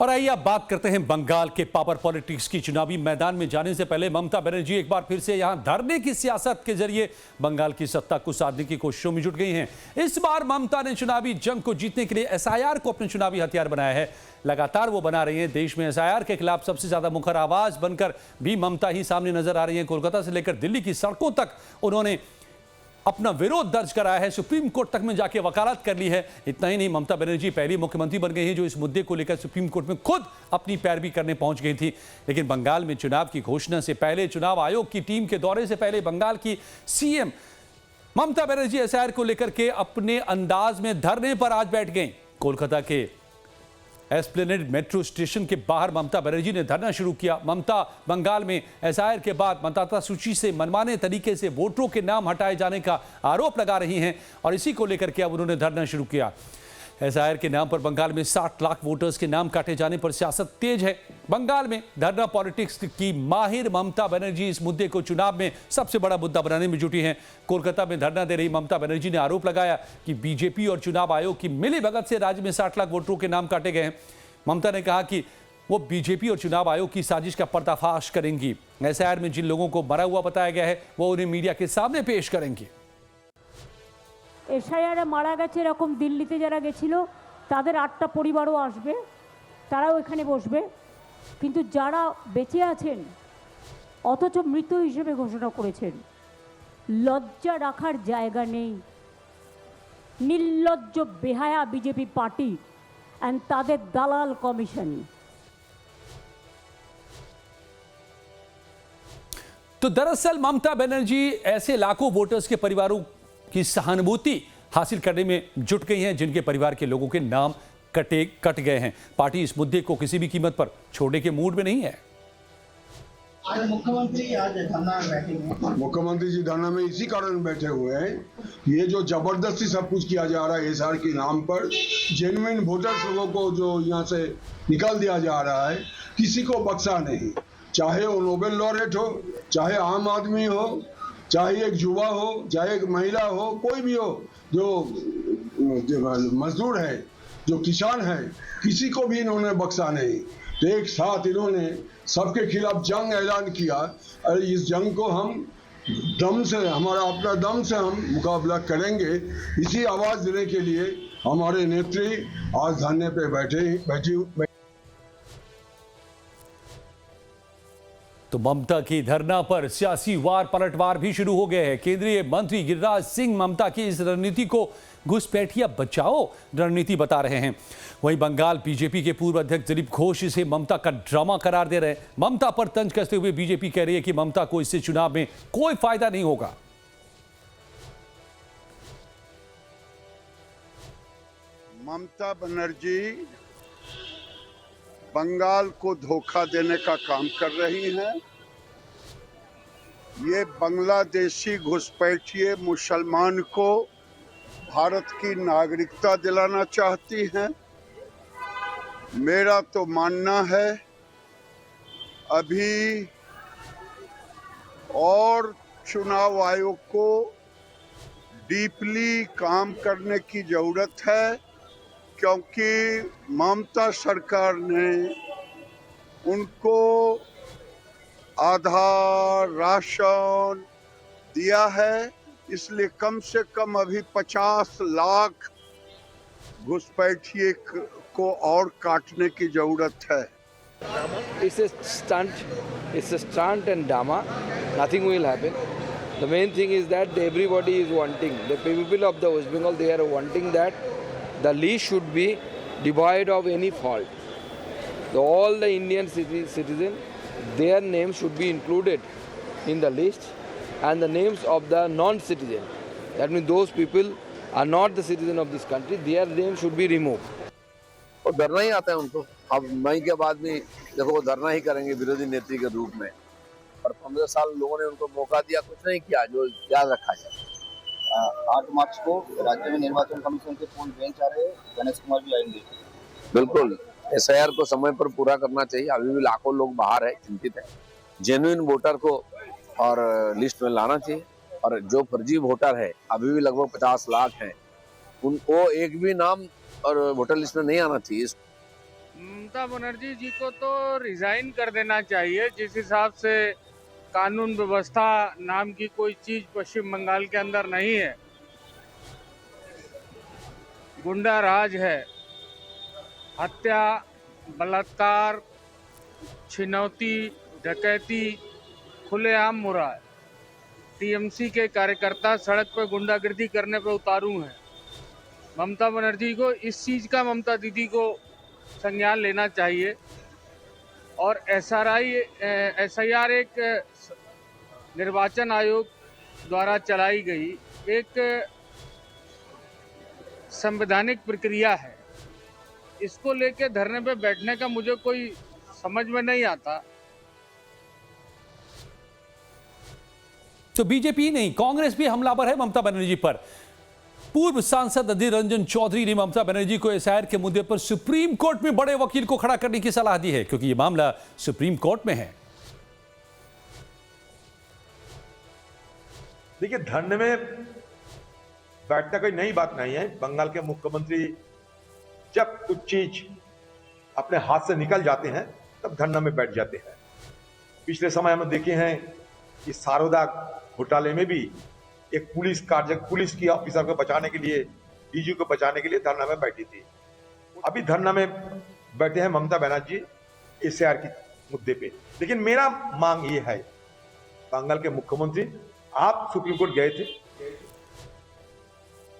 और आइए अब बात करते हैं बंगाल के पावर पॉलिटिक्स की। चुनावी मैदान में जाने से पहले ममता बनर्जी एक बार फिर से यहां धरने की सियासत के जरिए बंगाल की सत्ता को साधने की कोशिशों में जुट गई हैं। इस बार ममता ने चुनावी जंग को जीतने के लिए एसआईआर को अपने चुनावी हथियार बनाया है। लगातार वो बना रही हैं। देश में एसआईआर के खिलाफ सबसे ज्यादा मुखर आवाज बनकर भी ममता ही सामने नजर आ रही है। कोलकाता से लेकर दिल्ली की सड़कों तक उन्होंने अपना विरोध दर्ज कराया है, सुप्रीम कोर्ट तक में जाके वकालत कर ली है। इतना ही नहीं, ममता बनर्जी पहली मुख्यमंत्री बन गई हैं जो इस मुद्दे को लेकर सुप्रीम कोर्ट में खुद अपनी पैरवी करने पहुंच गई थी। लेकिन बंगाल में चुनाव की घोषणा से पहले, चुनाव आयोग की टीम के दौरे से पहले बंगाल की सीएम ममता बनर्जी एसआईआर को लेकर के अपने अंदाज में धरने पर आज बैठ गई। कोलकाता के एस्प्लेनेड मेट्रो स्टेशन के बाहर ममता बनर्जी ने धरना शुरू किया। ममता बंगाल में एसआईआर के बाद मतदाता सूची से मनमाने तरीके से वोटरों के नाम हटाए जाने का आरोप लगा रही हैं और इसी को लेकर के अब उन्होंने धरना शुरू किया। एसआईआर के नाम पर बंगाल में 60 लाख वोटर्स के नाम काटे जाने पर सियासत तेज है। बंगाल में धरना पॉलिटिक्स की माहिर ममता बनर्जी इस मुद्दे को चुनाव में सबसे बड़ा मुद्दा बनाने में जुटी हैं। कोलकाता में धरना दे रही ममता बनर्जी ने आरोप लगाया कि बीजेपी और चुनाव आयोग की मिलीभगत से राज्य में 60 लाख वोटरों के नाम काटे गए हैं। ममता ने कहा कि वो बीजेपी और चुनाव आयोग की साजिश का पर्दाफाश करेंगी। एसआईआर में जिन लोगों को मरा हुआ बताया गया है वो उन्हें मीडिया के सामने पेश करेंगी। এসআইআরে মারা গেছে এরকম দিল্লিতে যারা গেছিল তাদের 8টা পরিবারও আসবে, তারাও এখানে বসবে। কিন্তু যারা বেঁচে আছেন অথচ মৃত হিসেবে ঘোষণা করেছেন, লজ্জা রাখার জায়গা নেই। নির্লজ্জ বেহায়া বিজেপি পার্টি এন্ড তাদের দালাল কমিশন। तो दरअसल ममता बनर्जी ऐसे लाखों वोटर्स के परिवारों की सहानुभूति हासिल करने में जुट गई हैं जिनके परिवार के लोगों के नाम कट गए हैं। पार्टी इस मुद्दे को किसी भी कीमत पर छोड़ने के मूड में नहीं है। आज मुख्यमंत्री आज धरना में बैठे हैं। मुख्यमंत्री जी धरना में इसी कारण बैठे हुए हैं, ये जो जबरदस्ती सब कुछ किया जा रहा है एसआईआर के नाम पर, जेन्युइन वोटर्स लोगों को जो यहाँ से निकाल दिया जा रहा है, किसी को बख्शा नहीं। चाहे वो नोबेल लॉरेट हो, चाहे आम आदमी हो, चाहे एक युवा हो, चाहे एक महिला हो, कोई भी हो, जो मजदूर है, जो किसान है, किसी को भी इन्होंने बख्शा नहीं। तो एक साथ इन्होंने सबके खिलाफ जंग ऐलान किया और इस जंग को हम दम से, हमारा अपना दम से हम मुकाबला करेंगे। इसी आवाज देने के लिए हमारे नेत्री आज धरने पे बैठी। तो ममता की धरना पर सियासी वार पलटवार भी शुरू हो गए हैं। केंद्रीय मंत्री गिरिराज सिंह ममता की इस रणनीति को घुसपैठिया बचाओ रणनीति बता रहे हैं। वहीं बंगाल बीजेपी के पूर्व अध्यक्ष दिलीप घोष इसे ममता का ड्रामा करार दे रहे हैं। ममता पर तंज कसते हुए बीजेपी कह रही है कि ममता को इससे चुनाव में कोई फायदा नहीं होगा। ममता बनर्जी बंगाल को धोखा देने का काम कर रही हैं। ये बांग्लादेशी घुसपैठिए मुसलमान को भारत की नागरिकता दिलाना चाहती हैं। मेरा तो मानना है अभी और चुनाव आयोग को डीपली काम करने की जरूरत है, क्योंकि ममता सरकार ने उनको आधार राशन दिया है, इसलिए कम से कम अभी 50 लाख घुसपैठिए को और काटने की जरूरत है। It's a stunt and drama. Nothing will happen. The main thing is that everybody is wanting, the people of the West Bengal, they are wanting that the list should be devoid of any fault. So all the Indian citizens, their names should be included in the list, and the names of the non-citizen. That means those people are not the citizen of this country. Their names should be removed. और धरना ही आता है उनको। अब मई के बाद भी देखो वो धरना ही करेंगे विरोधी नेत्री के रूप में। और 15 साल लोगों ने उनको मौका दिया, कुछ नहीं किया, जो याद रखा जाए। 8 मार्च को राज्य में निर्वाचन कमीशन के पूर्ण बेंच आ रहे हैं, गणेश कुमार भी आएंगे। बिल्कुल एसआईआर को समय पर पूरा करना चाहिए। अभी भी लाखों लोग बाहर है, चिंतित है। जेन्युइन वोटर को और लिस्ट में लाना चाहिए। और जो फर्जी वोटर है अभी भी लगभग 50 लाख हैं, उनको एक भी नाम और वोटर लिस्ट में नहीं आना चाहिए। ममता बनर्जी जी को तो रिजाइन कर देना चाहिए। जिस हिसाब से कानून व्यवस्था नाम की कोई चीज पश्चिम बंगाल के अंदर नहीं है, गुंडा राज है, हत्या, बलात्कार, छिनौती, डकैती खुलेआम हो रहा है। टीएमसी के कार्यकर्ता सड़क पर गुंडागर्दी करने पर उतारू हैं। ममता बनर्जी को इस चीज का ममता दीदी को संज्ञान लेना चाहिए और SIR एक निर्वाचन आयोग द्वारा चलाई गई एक संवैधानिक प्रक्रिया है। इसको लेके धरने पे बैठने का मुझे कोई समझ में नहीं आता। तो बीजेपी नहीं, कांग्रेस भी हमलावर है ममता बनर्जी पर। पूर्व सांसद अधीर रंजन चौधरी ने ममता बनर्जी को SIR के मुद्दे पर सुप्रीम कोर्ट में बड़े वकील को खड़ा करने की सलाह दी है, क्योंकि यह मामला सुप्रीम कोर्ट में है। देखिए, धरने में बैठना कोई नई बात नहीं है। बंगाल के मुख्यमंत्री जब कुछ चीज अपने हाथ से निकल जाते हैं तब धरना में बैठ जाते हैं। पिछले समय हम देखे हैं कि सारोदा घोटाले में भी एक पुलिस की ऑफिसर को बचाने के लिए, डीजी को बचाने के लिए धरना में बैठी थी। अभी धरना में बैठे हैं ममता बनर्जी SIR के मुद्दे पे। लेकिन मेरा मांग ये है, बंगाल के मुख्यमंत्री आप सुप्रीम कोर्ट गए थे,